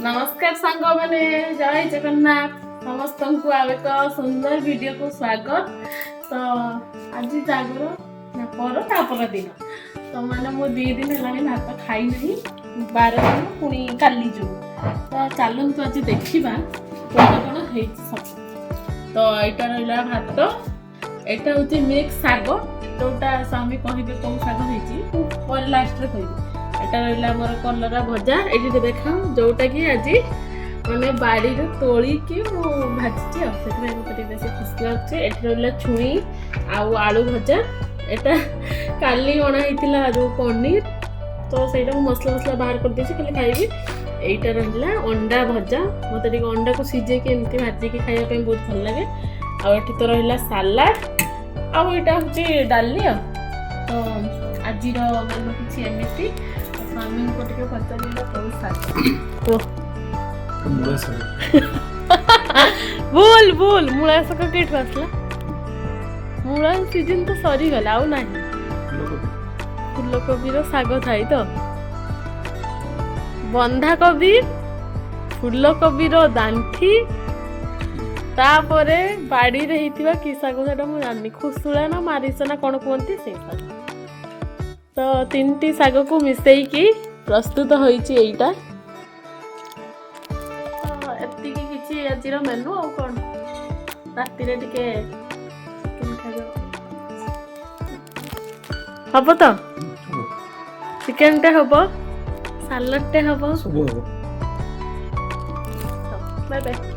नमस्कार सांग मैंने जय जगन्नाथ समस्त को आव एक सुंदर वीडियो को स्वागत। तो आज जागर पर तापर दिन तो मैंने मो 2 दिन है भात खाई नहीं 12 दिन पुणी काली जो तो चलतु आज देखा कौन कौन है सब। तो यहाँ रहा भात यहाँ हूँ मिक्स शाग जोटा स्वामी कहे कौन शाग हो लास्ट कह एटा रहा मोर कलरा भजा ये देखा जोटा कि आज मैंने बाड़ी तोड़ी की भाजी मत बेस खुशी लगे। ये रहा छुई आलू भजा एटा काली अणा होता जो पनीर तो सहीटा मसला मसला बाहर कर देছি खाली खाइबी। एटा रहा अंडा भजा मत अंडा को सिझे एमती भाजिकी खावाई बहुत भल लगे। आठी तो रहा सालाड आईटा हूँ डाली तो आज किसी एमती स्वामी को टिके पचारिला कौन शाग बोल बोल मूला शाग केठू आसला मूला सीजन तो सरी गला आउ नाही फूलकोबी शाग थाई तो बंधा कोबी फूलकोबी दांठी तापरे बाड़ी रे हिथिबा कि शाग सेटा मु जानि खुसुळा ना मारिस ना कोन कोंती से शाग। तो 3टी शाग को मिसई की प्रस्तुत होईची एटा तो एति की किछि आजिर मेनू आ कोन राती रे टिके चिकन खाइबो हबो तो चिकन टे हबो सालाड टे हबो सब हबो बाय बाय।